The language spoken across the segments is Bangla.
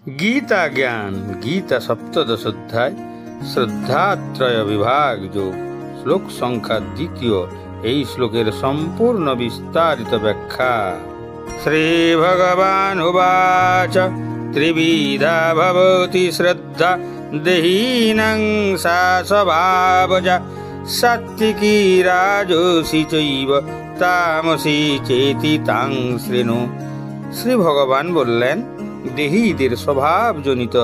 गीता ज्ञान गीता सप्तदश अध्याय श्रद्धात्रय विभाग जो श्लोक संख्या द्वितीय এই শ্লোকের সম্পূর্ণ বিস্তারিত ব্যাখ্যা। শ্রী ভগবান উবাচ ত্রিবিধা ভবতি শ্রদ্ধা দেহিনাং সা স্বভাবজা সাত্ত্বিকী রাজসী চৈব তামসী চেতি তাং শৃণু। শ্রী ভগবান বললেন, দেহীদের স্বভাবজনিত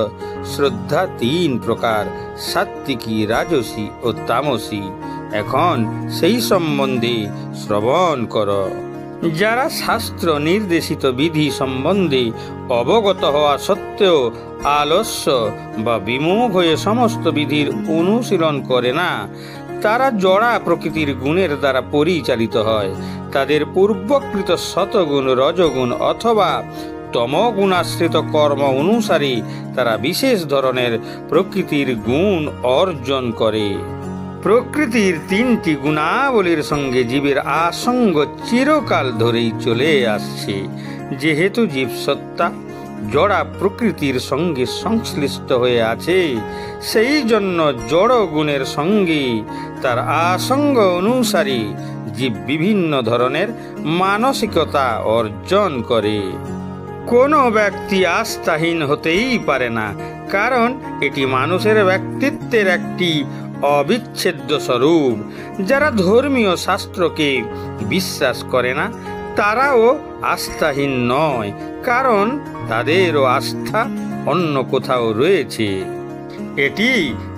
শ্রদ্ধা তিন প্রকার, সাত্ত্বিকী, রাজসী ও তামসী। এখন সেই সম্বন্ধে শ্রবণ কর। যারা শাস্ত্র নির্দেশিত বিধি সম্বন্ধে অবগত হওয়া সত্ত্বেও আলস্য বা বিমুখ হয়ে সমস্ত বিধির অনুশীলন করে না, তারা জড়া প্রকৃতির গুণের দ্বারা পরিচালিত হয়। তাদের পূর্বকৃত শতগুণ, রজগুণ অথবা তমগুণাশ্রিত কর্ম অনুসারে তারা বিশেষ ধরনের প্রকৃতির গুণ অর্জন করে। প্রকৃতির তিনটি গুণাবলীর সঙ্গে জীবের আসঙ্গ চিরকাল ধরেই চলে আসছে। যেহেতু জীবসত্তা জড়া প্রকৃতির সঙ্গে সংশ্লিষ্ট হয়ে আছে, সেই জন্য জড় গুণের সঙ্গে তার আসঙ্গ অনুসারে জীব বিভিন্ন ধরনের মানসিকতা অর্জন করে। কোনো ব্যক্তি আস্থাহীন হতেই পারে না, কারণ এটি মানুষের ব্যক্তিত্বের একটি অবিচ্ছেদ্য স্বরূপ। যারা ধর্মীয় শাস্ত্রকে বিশ্বাস করে না, তারাও আস্থাহীন নয়, কারণ তাদেরও আস্থা অন্য কোথাও রয়েছে। এটি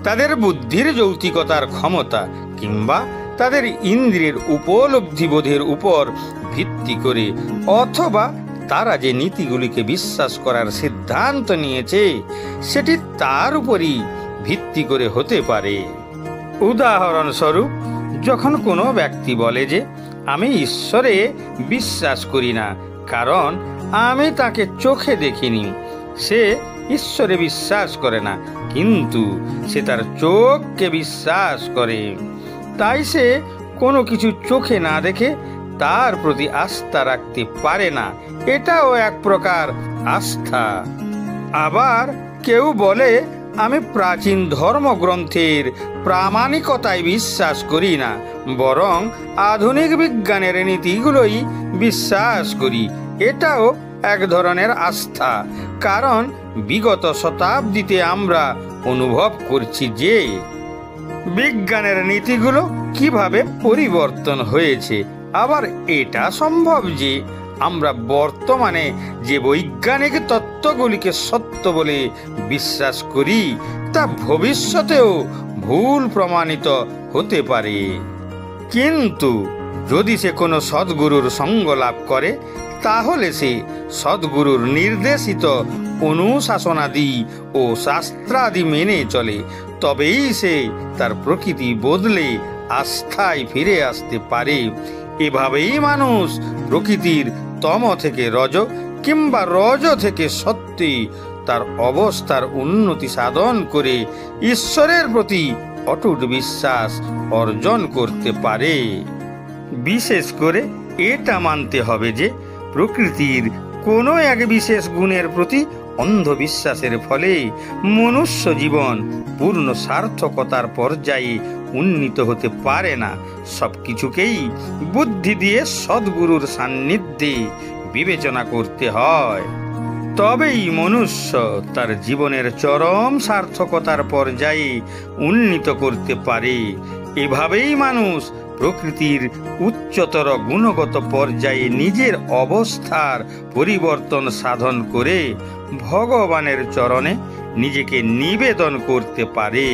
তাদের বুদ্ধির যৌক্তিকতার ক্ষমতা কিংবা তাদের ইন্দ্রিয়ের উপলব্ধিবোধের উপর ভিত্তি করে, অথবা তারা যে নীতিগুলিকে বিশ্বাস করার সিদ্ধান্ত নিয়েছে সেটি তার উপরই ভিত্তি করে হতে পারে। উদাহরণস্বরূপ, যখন কোনো ব্যক্তি বলে যে আমি ঈশ্বরে বিশ্বাস করি না কারণ আমি তাকে চোখে দেখিনি, সে ঈশ্বরে বিশ্বাস করে না, কিন্তু সে তার চোখকে বিশ্বাস করে। তাই সে কোনো কিছু চোখে না দেখে তার প্রতি আস্থা রাখতে পারে না। এটাও এক প্রকার আস্থা। আবার কেউ বলে আমি প্রাচীন ধর্মগ্রন্থের প্রামাণিকতায় বিশ্বাস করি না, বরং আধুনিক বিজ্ঞানের নীতিগুলোই বিশ্বাস করি। এটাও এক ধরনের আস্থা, কারণ বিগত শতাব্দীতে আমরা অনুভব করছি যে বিজ্ঞানের নীতিগুলো কিভাবে পরিবর্তন হয়েছে। আবার এটা সম্ভব যে আমরা বর্তমানে যে বৈজ্ঞানিক তত্ত্বগুলিকে সত্য বলে বিশ্বাস করি তা ভবিষ্যতেও ভুল প্রমাণিত হতে পারে। কিন্তু যদি সে কোনো সদ্গুরুর সঙ্গ লাভ করে, তাহলে সে সদ্গুরুর নির্দেশিত অনুশাসনাদি ও শাস্ত্রাদি মেনে চলে, তবেই সে তার প্রকৃতি বদলে আস্থায় ফিরে আসতে পারে। এভাবেই মানুষ প্রকৃতির তম থেকে রজ কিংবা রজ থেকে সত্যে তার অবস্থার উন্নতি সাধন করে ঈশ্বরের প্রতি অটুট বিশ্বাস অর্জন করতে পারে। বিশেষ করে এটা মানতে হবে যে প্রকৃতির কোনো এক বিশেষ গুণের প্রতি অন্ধবিশ্বাসের ফলে মনুষ্য জীবন পূর্ণ সার্থকতার পর্যায়ে উন্নীত হতে পারে না। সবকিছুকেই বুদ্ধি দিয়ে সদ্গুরুর সান্নিধ্যে বিবেচনা করতে হয়, তবেই মনুষ্য তার জীবনের চরম সার্থকতার পর্যায়ে উন্নীত করতে পারে। এভাবেই মানুষ প্রকৃতির উচ্চতর গুণগত পর্যায়ে নিজের অবস্থার পরিবর্তন সাধন করে ভগবানের চরণে নিজেকে নিবেদন করতে পারে।